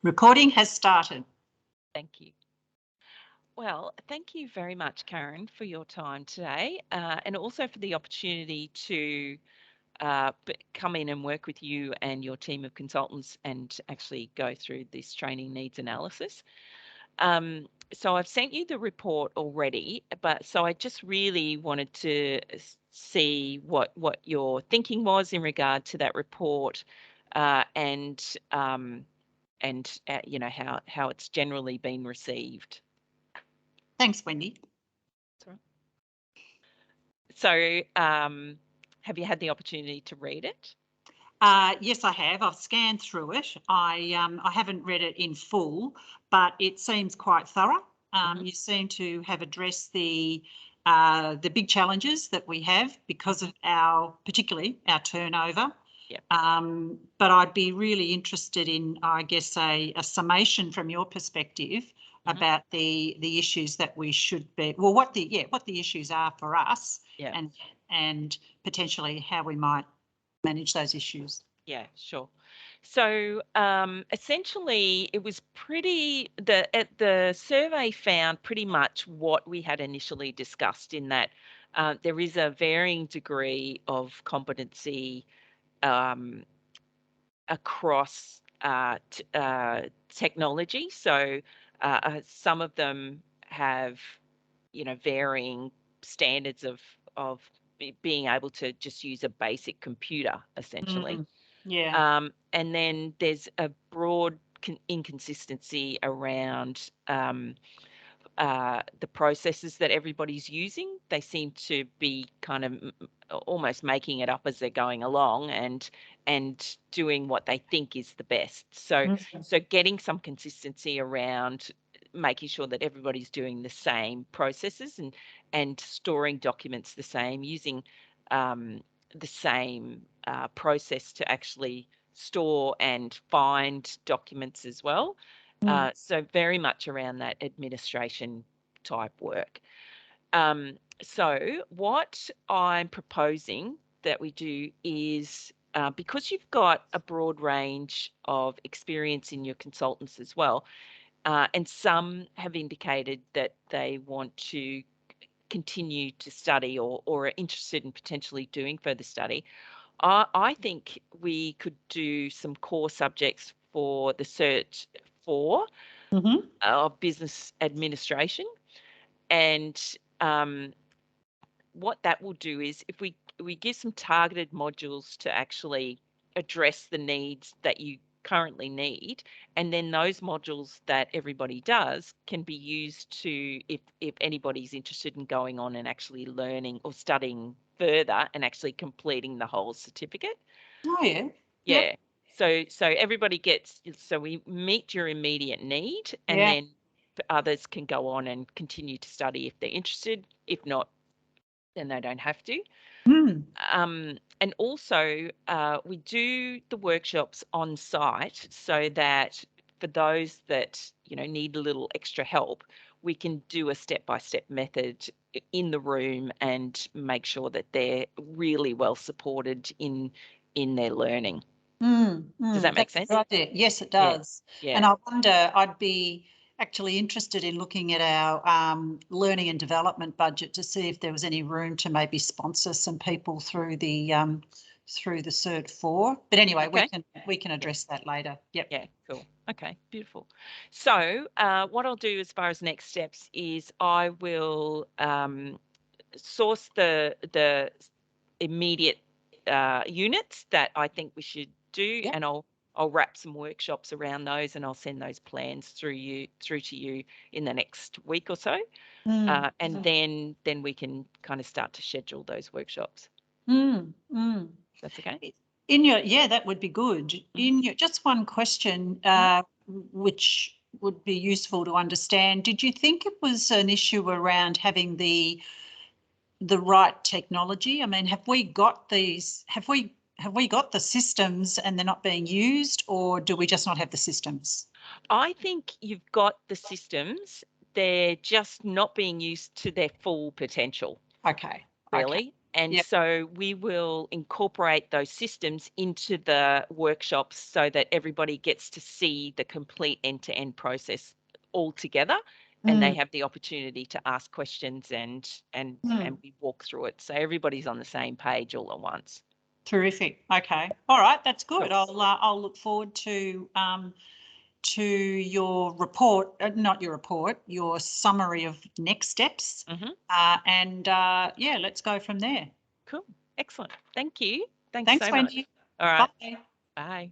Recording has started. Thank you. Well, thank you very much, Karen, for your time today, and also for the opportunity to come in and work with you and your team of consultants and actually go through this training needs analysis. So I've sent you the report already, but so I just really wanted to see what your thinking was in regard to that report, and you know how it's generally been received. Thanks, Wendy. Sorry. So, have you had the opportunity to read it? Yes, I have. I've scanned through it. I haven't read it in full, but it seems quite thorough. You seem to have addressed the big challenges that we have because of particularly our turnover. Yep. But I'd be really interested in, I guess, a summation from your perspective about the issues that we should be, well, what the issues are for us, and potentially how we might manage those issues. Yeah, sure. So essentially, it was the survey found pretty much what we had initially discussed, in that there is a varying degree of competency across technology. So some of them have, varying standards of being able to just use a basic computer, essentially. Yeah. And then there's a broad inconsistency around the processes that everybody's using. They seem to be kind of almost making it up as they're going along and doing what they think is the best. So getting some consistency around making sure that everybody's doing the same processes and storing documents the same, using the same process to actually store and find documents as well. So very much around that administration type work. So what I'm proposing that we do is, because you've got a broad range of experience in your consultants as well, and some have indicated that they want to continue to study or are interested in potentially doing further study, I think we could do some core subjects for the Cert 4 of business administration. And what that will do is, if we give some targeted modules to actually address the needs that you currently need, and then those modules that everybody does can be used to, if anybody's interested in going on and actually learning or studying further and actually completing the whole certificate. Oh, yeah. Yeah. So everybody gets, so we meet your immediate need, and then others can go on and continue to study if they're interested. If not, then they don't have to. And also, we do the workshops on site, so that for those that need a little extra help, we can do a step-by-step method in the room and make sure that they're really well supported in their learning. Does that make sense? Right there. Yes, it does. Yeah. And I wonder, I'd be actually interested in looking at our learning and development budget to see if there was any room to maybe sponsor some people through the Cert 4. But anyway, we can address that later. Yep. Yeah, cool. Okay, beautiful. So what I'll do as far as next steps is, I will source the immediate units that I think we should do, and I'll wrap some workshops around those, and I'll send those plans through to you in the next week or so, and then we can kind of start to schedule those workshops. That's okay. That would be good. Just one question, which would be useful to understand. Did you think it was an issue around having the right technology? I mean, have we got these? Have we got the systems and they're not being used, or do we just not have the systems? I think you've got the systems. They're just not being used to their full potential. Okay. Really. And Yep. so we will incorporate those systems into the workshops so that everybody gets to see the complete end-to-end process all together, and they have the opportunity to ask questions and we walk through it. So everybody's on the same page all at once. Terrific. Okay. All right. That's good. Cool. I'll look forward to your report, not your report, your summary of next steps. Yeah, let's go from there. Cool. Excellent. Thank you. Thanks Thanks, so Wendy. much. All right. Bye. Bye.